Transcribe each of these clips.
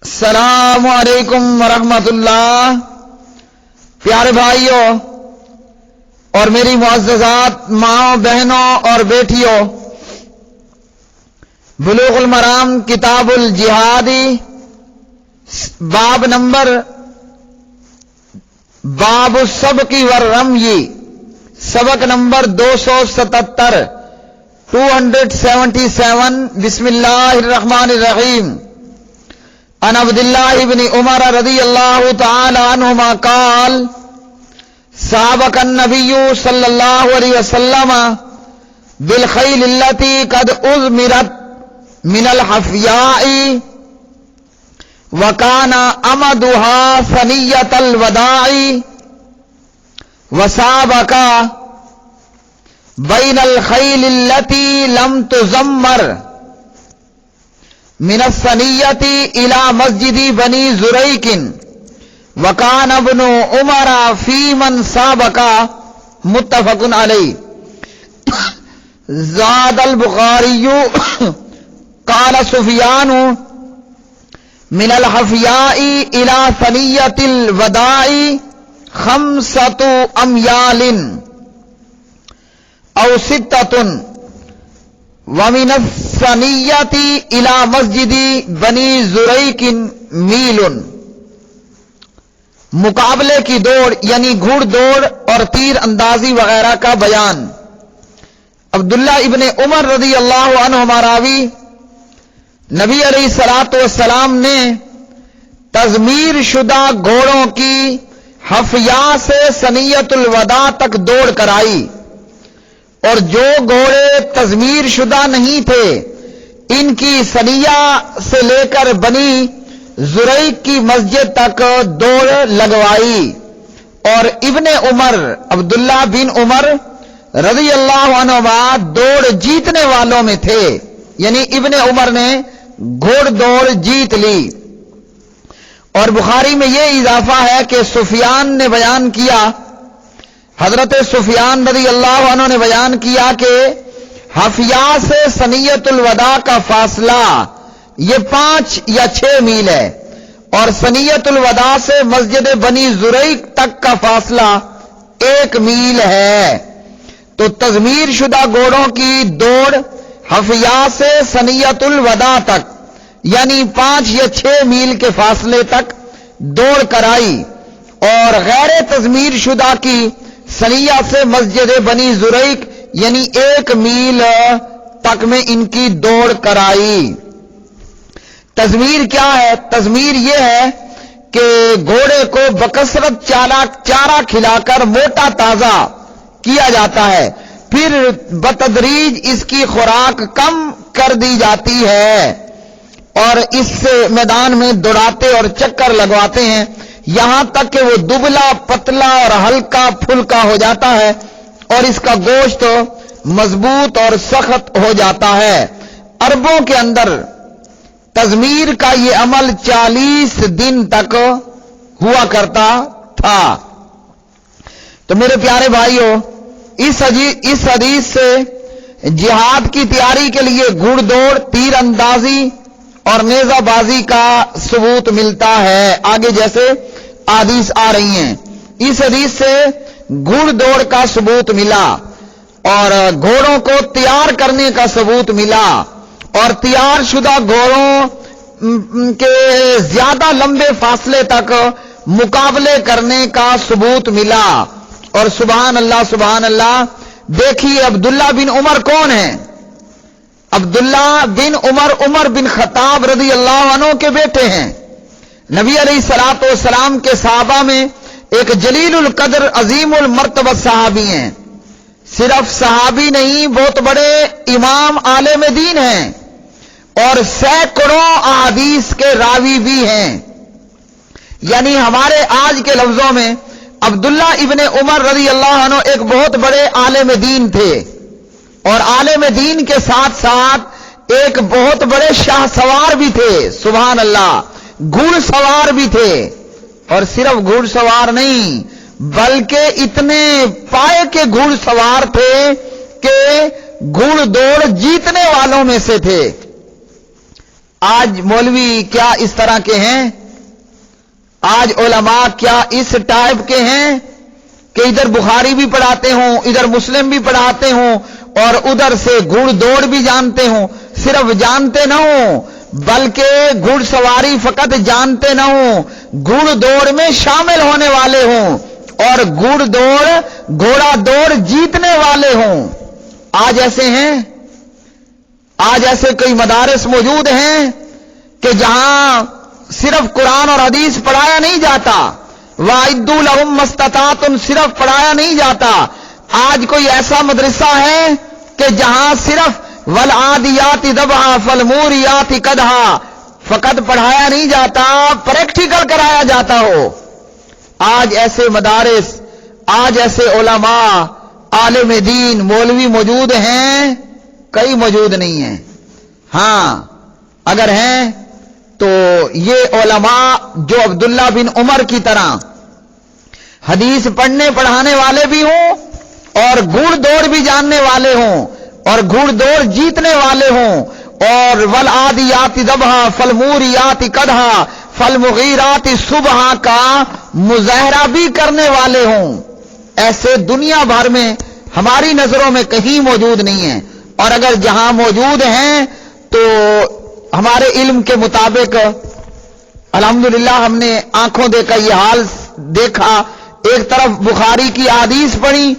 السلام علیکم ورحمۃ اللہ۔ پیارے بھائیوں اور میری معززات ماؤں بہنوں اور بیٹیوں، بلوغ المرام کتاب الجہادی باب السبق والرمی، سبق نمبر 277 277۔ بسم اللہ الرحمن الرحیم۔ عن عبد الله بن عمر رضی اللہ تعالی عنہما قال سابق النبی صلی اللہ علیہ وسلم بالخیل التي قد اضمرت من الحفیاء وكان امدها ثنیۃ الوداع وسابق بین الخیل التي لم تزمر من الثنیۃ الى مسجد بنی زریق وکان ابن عمر فی من سابق، متفق علیہ۔ زاد البخاری قال سفیان من الحفیاء الى ثنیۃ الوداع 5 امیال او 6، ومن الثنیۃ الى مسجد بنی زریق میل۔ مقابلے کی دوڑ یعنی گھڑ دوڑ اور تیر اندازی وغیرہ کا بیان۔ عبداللہ ابن عمر رضی اللہ عنہما راوی، نبی علیہ الصلوۃ والسلام نے تضمیر شدہ گھوڑوں کی حفیا سے ثنیۃ الوداع تک دوڑ کرائی، اور جو گھوڑے تضمیر شدہ نہیں تھے ان کی ثنیہ سے لے کر بنی زریق کی مسجد تک دوڑ لگوائی۔ اور ابن عمر، عبداللہ بن عمر رضی اللہ عنہما دوڑ جیتنے والوں میں تھے، یعنی ابن عمر نے گھوڑ دوڑ جیت لی۔ اور بخاری میں یہ اضافہ ہے کہ سفیان نے بیان کیا، حضرت سفیان رضی اللہ عنہ نے بیان کیا کہ حفیا سے ثنیۃ الوداع کا فاصلہ یہ 5 یا 6 میل ہے، اور ثنیۃ الوداع سے مسجد بنی زریق تک کا فاصلہ 1 میل ہے۔ تو تضمیر شدہ گھوڑوں کی دوڑ حفیا سے ثنیۃ الوداع تک یعنی 5 یا 6 میل کے فاصلے تک دوڑ کرائی، اور غیر تضمیر شدہ کی ثنیہ سے مسجد بنی زریق یعنی 1 میل تک میں ان کی دوڑ کرائی۔ تضمیر کیا ہے؟ تضمیر یہ ہے کہ گھوڑے کو بکثرت چارہ کھلا کر موٹا تازہ کیا جاتا ہے، پھر بتدریج اس کی خوراک کم کر دی جاتی ہے، اور اس سے میدان میں دوڑاتے اور چکر لگواتے ہیں یہاں تک کہ وہ دبلا پتلا اور ہلکا پھلکا ہو جاتا ہے اور اس کا گوشت مضبوط اور سخت ہو جاتا ہے۔ عربوں کے اندر تضمیر کا یہ عمل 40 دن تک ہوا کرتا تھا۔ تو میرے پیارے بھائیوں، اس حدیث سے جہاد کی تیاری کے لیے گھڑ دوڑ، تیر اندازی اور نیزہ بازی کا ثبوت ملتا ہے، آگے جیسے احادیث آ رہی ہیں۔ اس حدیث سے گھڑ دوڑ کا ثبوت ملا، اور گھوڑوں کو تیار کرنے کا ثبوت ملا، اور تیار شدہ گھوڑوں کے زیادہ لمبے فاصلے تک مقابلے کرنے کا ثبوت ملا۔ اور سبحان اللہ سبحان اللہ، دیکھیے عبداللہ بن عمر کون ہیں؟ عبداللہ بن عمر عمر بن خطاب رضی اللہ عنہ کے بیٹے ہیں۔ نبی علیہ الصلوۃ والسلام کے صحابہ میں ایک جلیل القدر عظیم المرتبہ صحابی ہیں۔ صرف صحابی نہیں، بہت بڑے امام عالم دین ہیں، اور سینکڑوں احادیث کے راوی بھی ہیں۔ یعنی ہمارے آج کے لفظوں میں عبداللہ ابن عمر رضی اللہ عنہ ایک بہت بڑے عالم دین تھے، اور عالم دین کے ساتھ ساتھ ایک بہت بڑے شاہ سوار بھی تھے، سبحان اللہ، گھڑ سوار بھی تھے۔ اور صرف گھڑ سوار نہیں بلکہ اتنے پائے کے گھڑ سوار تھے کہ گھڑ دوڑ جیتنے والوں میں سے تھے۔ آج مولوی کیا اس طرح کے ہیں؟ آج علماء کیا اس ٹائپ کے ہیں کہ ادھر بخاری بھی پڑھاتے ہوں، ادھر مسلم بھی پڑھاتے ہوں اور ادھر سے گھڑ دوڑ بھی جانتے ہوں؟ صرف جانتے نہ ہوں بلکہ گھڑ سواری فقط جانتے نہ ہوں، گھڑ دوڑ میں شامل ہونے والے ہوں اور گھوڑا دوڑ جیتنے والے ہوں۔ آج ایسے ہیں، آج ایسے کئی مدارس موجود ہیں کہ جہاں صرف قرآن اور حدیث پڑھایا نہیں جاتا، وَأَعِدُّوا لَهُم مَّا اسْتَطَعْتُمْ صرف پڑھایا نہیں جاتا۔ آج کوئی ایسا مدرسہ ہے کہ جہاں صرف وَالْعَادِيَاتِ ضَبْحًا فَالْمُورِيَاتِ قَدْحًا فقط پڑھایا نہیں جاتا، پریکٹیکل کرایا جاتا ہو۔ آج ایسے مدارس، آج ایسے علماء، عالم دین، مولوی موجود ہیں؟ کئی موجود نہیں ہیں۔ ہاں اگر ہیں تو یہ علماء جو عبداللہ بن عمر کی طرح حدیث پڑھنے پڑھانے والے بھی ہوں اور گھڑ دوڑ بھی جاننے والے ہوں اور گھڑ دوڑ جیتنے والے ہوں اور والعادیات ضبحا فالموریات قدحا فالمغیرات صبحا کا مظاہرہ بھی کرنے والے ہوں، ایسے دنیا بھر میں ہماری نظروں میں کہیں موجود نہیں ہیں۔ اور اگر جہاں موجود ہیں تو ہمارے علم کے مطابق الحمدللہ ہم نے آنکھوں دیکھا یہ حال دیکھا، ایک طرف بخاری کی احادیث پڑھی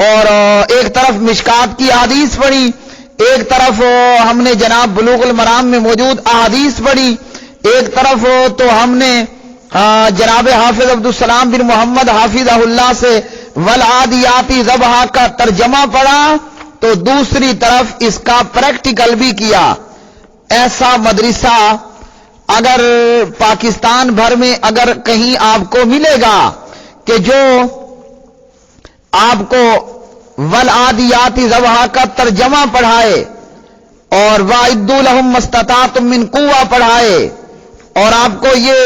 اور ایک طرف مشکات کی احادیث پڑھی، ایک طرف ہم نے جناب بلوغ المرام میں موجود احادیث پڑھی، ایک طرف تو ہم نے جناب حافظ عبدالسلام بن محمد حافظہ اللہ سے والعادیاتی ضبحا کا ترجمہ پڑھا، تو دوسری طرف اس کا پریکٹیکل بھی کیا۔ ایسا مدرسہ اگر پاکستان بھر میں اگر کہیں آپ کو ملے گا کہ جو آپ کو والعادیاتی ضبحا کا ترجمہ پڑھائے اور وَأَعِدُّوا لَهُم مَّا اسْتَطَعْتُم مِّن قُوَّةٍ پڑھائے اور آپ کو یہ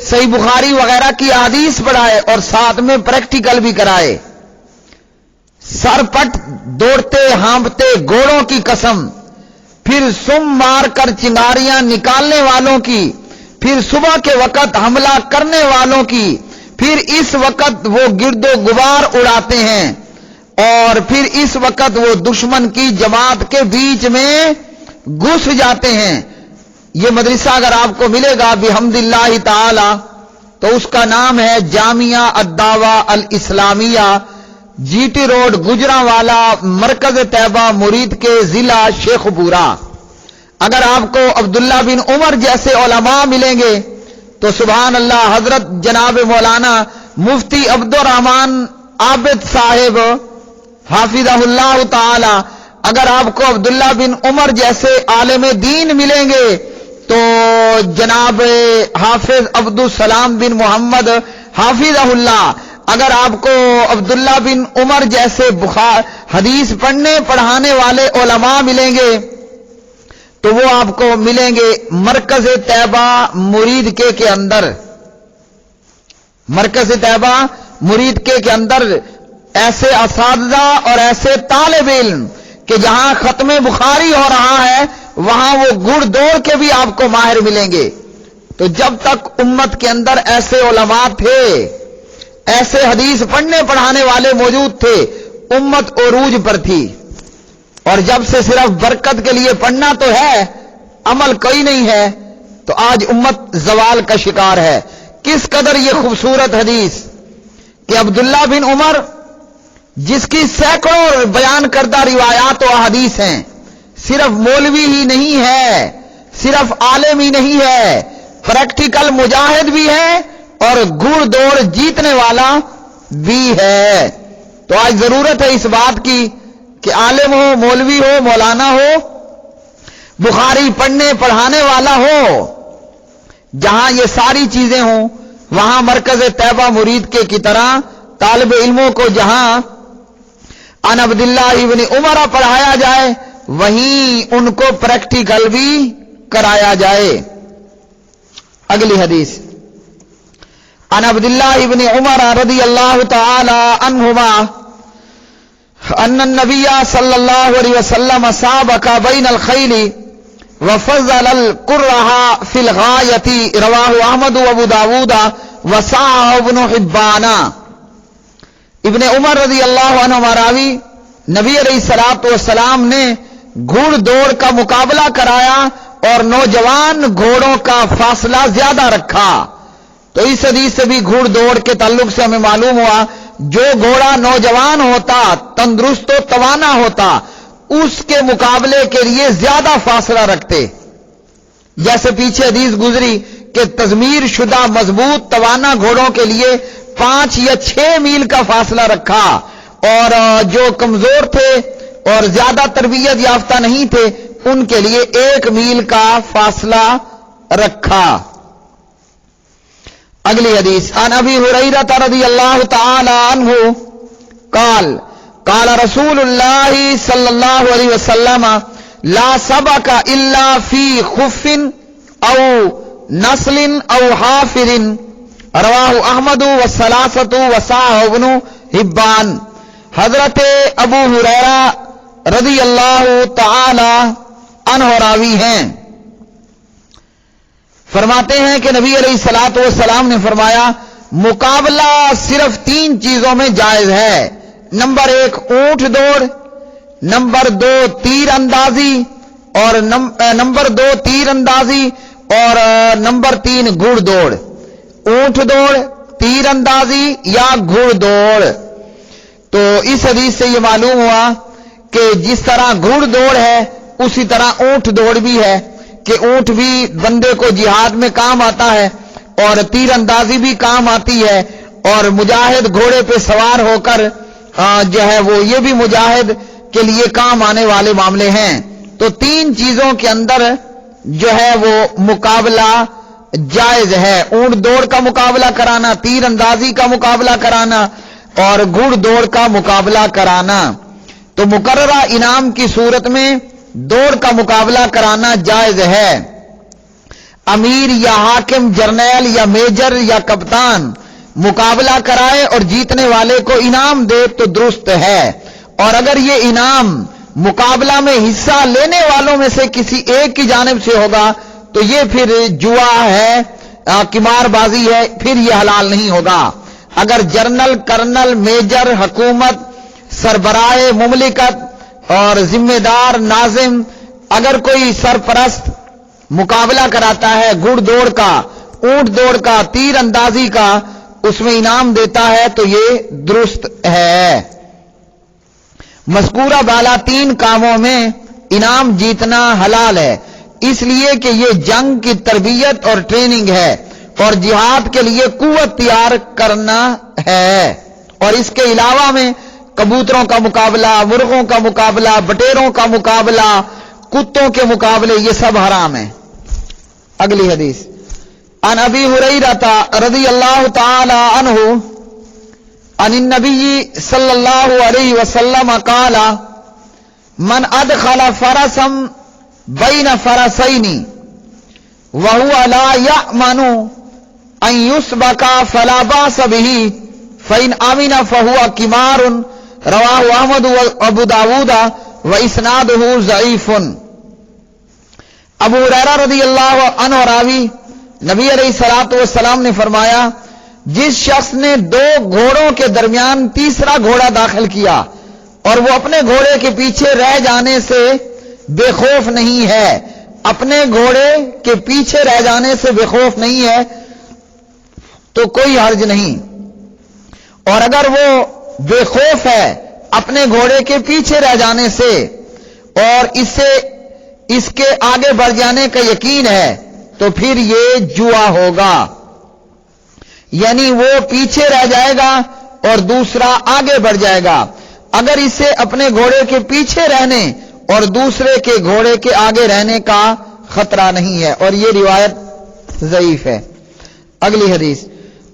صحیح بخاری وغیرہ کی احادیث پڑھائے اور ساتھ میں پریکٹیکل بھی کرائے، سر پٹ دوڑتے ہانپتے گھوڑوں کی قسم، پھر سم مار کر چنگاریاں نکالنے والوں کی، پھر صبح کے وقت حملہ کرنے والوں کی، پھر اس وقت وہ گرد و غبار اڑاتے ہیں اور پھر اس وقت وہ دشمن کی جماعت کے بیچ میں گھس جاتے ہیں۔ یہ مدرسہ اگر آپ کو ملے گا بحمد اللہ تعالی تو اس کا نام ہے جامعہ الدعوہ الاسلامیہ، جی ٹی روڈ گجرانوالا، مرکز طیبہ مرید کے ضلع شیخ پورہ۔ اگر آپ کو عبداللہ بن عمر جیسے علماء ملیں گے تو سبحان اللہ، حضرت جناب مولانا مفتی عبد الرحمن عابد صاحب حافظہ اللہ تعالی، اگر آپ کو عبداللہ بن عمر جیسے عالم دین ملیں گے تو جناب حافظ عبدالسلام بن محمد حافظہ اللہ، اگر آپ کو عبداللہ بن عمر جیسے حدیث پڑھنے پڑھانے والے علماء ملیں گے تو وہ آپ کو ملیں گے مرکز طیبہ مرید کے اندر، مرکز طیبہ مرید کے اندر ایسے اساتذہ اور ایسے طالب علم کہ جہاں ختم بخاری ہو رہا ہے وہاں وہ گڑ دوڑ کے بھی آپ کو ماہر ملیں گے۔ تو جب تک امت کے اندر ایسے علماء تھے، ایسے حدیث پڑھنے پڑھانے والے موجود تھے، امت عروج پر تھی، اور جب سے صرف برکت کے لیے پڑھنا تو ہے، عمل کوئی نہیں ہے، تو آج امت زوال کا شکار ہے۔ کس قدر یہ خوبصورت حدیث کہ عبداللہ بن عمر جس کی سینکڑوں بیان کردہ روایات و احادیث ہیں، صرف مولوی ہی نہیں ہے، صرف عالم ہی نہیں ہے، پریکٹیکل مجاہد بھی ہے اور گھڑ دوڑ جیتنے والا بھی ہے۔ تو آج ضرورت ہے اس بات کی کہ عالم ہو، مولوی ہو، مولانا ہو، بخاری پڑھنے پڑھانے والا ہو، جہاں یہ ساری چیزیں ہوں وہاں مرکز طیبہ مرید کی طرح طالب علموں کو جہاں ان عبداللہ ابن عمر پڑھایا جائے وہیں ان کو پریکٹیکل بھی کرایا جائے۔ اگلی حدیث ان عبداللہ ابن عمر رضی اللہ تعالی عنہما ان النبی صلی اللہ علیہ وسلم سابق بین الخیل وفضل القرہ فی الغایتی رواہ احمد و ابو داود وصححہ ابن حبان۔ ابن عمر رضی اللہ عنہ راوی نبی علیہ الصلوۃ والسلام نے گھوڑ دوڑ کا مقابلہ کرایا اور نوجوان گھوڑوں کا فاصلہ زیادہ رکھا۔ تو اس حدیث سے بھی گھوڑ دوڑ کے تعلق سے ہمیں معلوم ہوا جو گھوڑا نوجوان ہوتا، تندرست و توانا ہوتا، اس کے مقابلے کے لیے زیادہ فاصلہ رکھتے۔ جیسے پیچھے حدیث گزری کہ تضمیر شدہ مضبوط توانا گھوڑوں کے لیے 5 یا 6 میل کا فاصلہ رکھا، اور جو کمزور تھے اور زیادہ تربیت یافتہ نہیں تھے ان کے لیے 1 میل کا فاصلہ رکھا۔ اگلی حدیث عن ابی ہریرہ رضی اللہ تعالی عنہ قال قال رسول اللہ صلی اللہ علیہ وسلم لا سبق الا فی خف او نسل او حافر رواہ احمد والثلاثۃ وصححہ ابن حبان۔ حضرت ابو ہریرہ رضی اللہ تعالی عنہ راوی ہیں، فرماتے ہیں کہ نبی علیہ الصلوۃ والسلام نے فرمایا مقابلہ صرف 3 چیزوں میں جائز ہے۔ نمبر 1 اونٹ دوڑ، نمبر 2 تیر اندازی، اور نمبر 2 تیر اندازی، اور نمبر 3 گھڑ دوڑ۔ اونٹ دوڑ، تیر اندازی یا گھڑ دوڑ۔ تو اس حدیث سے یہ معلوم ہوا کہ جس طرح گھڑ دوڑ ہے اسی طرح اونٹ دوڑ بھی ہے، کہ اونٹ بھی بندے کو جہاد میں کام آتا ہے اور تیر اندازی بھی کام آتی ہے، اور مجاہد گھوڑے پہ سوار ہو کر جو ہے وہ یہ بھی مجاہد کے لیے کام آنے والے معاملے ہیں۔ تو 3 چیزوں کے اندر جو ہے وہ مقابلہ جائز ہے، اونٹ دوڑ کا مقابلہ کرانا، تیر اندازی کا مقابلہ کرانا اور گھڑ دوڑ کا مقابلہ کرانا۔ تو مقررہ انعام کی صورت میں دوڑ کا مقابلہ کرانا جائز ہے۔ امیر یا حاکم، جرنیل یا میجر یا کپتان مقابلہ کرائے اور جیتنے والے کو انعام دے تو درست ہے، اور اگر یہ انعام مقابلہ میں حصہ لینے والوں میں سے کسی ایک کی جانب سے ہوگا تو یہ پھر جوا ہے، قمار بازی ہے، پھر یہ حلال نہیں ہوگا۔ اگر جنرل، کرنل، میجر، حکومت، سربراہ مملکت اور ذمہ دار، ناظم، اگر کوئی سرپرست مقابلہ کراتا ہے گھڑ دوڑ کا، اونٹ دوڑ کا، تیر اندازی کا، اس میں انعام دیتا ہے تو یہ درست ہے۔ مذکورہ بالا 3 کاموں میں انعام جیتنا حلال ہے، اس لیے کہ یہ جنگ کی تربیت اور ٹریننگ ہے اور جہاد کے لیے قوت تیار کرنا ہے۔ اور اس کے علاوہ میں کبوتروں کا مقابلہ، مرغوں کا مقابلہ، بٹیروں کا مقابلہ، کتوں کے مقابلے، یہ سب حرام ہیں۔ اگلی حدیث عن ابی ہریرہ رضی اللہ تعالی عنہ عن النبی صلی اللہ علیہ وسلم قال من ادخل فرسا بین فرسین وهو لا يأمن ان يسبق فلا باس به فإن امن فهو قمار رواہ احمد و ابو داود و اسنادہ ضعیف۔ ابو ہریرہ رضی اللہ عنہ راوی نبی علیہ الصلوۃ والسلام نے فرمایا جس شخص نے 2 گھوڑوں کے درمیان تیسرا گھوڑا داخل کیا اور وہ اپنے گھوڑے کے پیچھے رہ جانے سے بے خوف نہیں ہے، اپنے گھوڑے کے پیچھے رہ جانے سے بے خوف نہیں ہے تو کوئی حرج نہیں، اور اگر وہ بے خوف ہے اپنے گھوڑے کے پیچھے رہ جانے سے اور اس کے آگے بڑھ جانے کا یقین ہے تو پھر یہ جوا ہوگا، یعنی وہ پیچھے رہ جائے گا اور دوسرا آگے بڑھ جائے گا۔ اگر اسے اپنے گھوڑے کے پیچھے رہنے اور دوسرے کے گھوڑے کے آگے رہنے کا خطرہ نہیں ہے، اور یہ روایت ضعیف ہے۔ اگلی حدیث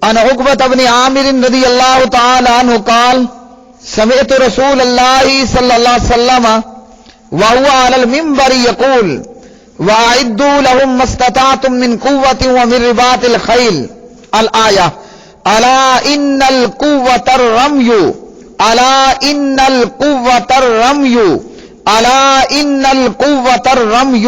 عن عقبۃ بن عامر رضی اللہ تعالی عنہ قال سمعت رسول اللہ صلی اللہ علیہ وسلم وهو على المنبر يقول واعدوا لهم ما استطعتم من قوة ومن رباط الخيل الآية الا ان القوة الرمي الا ان القوة الرمي الا ان القوة الرمي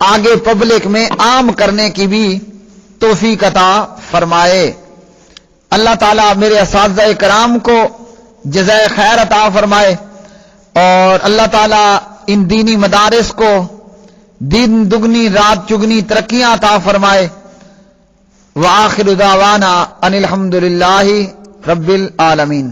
آگے پبلک میں عام کرنے کی بھی توفیق عطا فرمائے۔ اللہ تعالیٰ میرے اساتذہ کرام کو جزائے خیر عطا فرمائے، اور اللہ تعالیٰ ان دینی مدارس کو دن دگنی رات چگنی ترقیاں عطا فرمائے۔ وآخر دعوانا ان الحمد للہ رب العالمین۔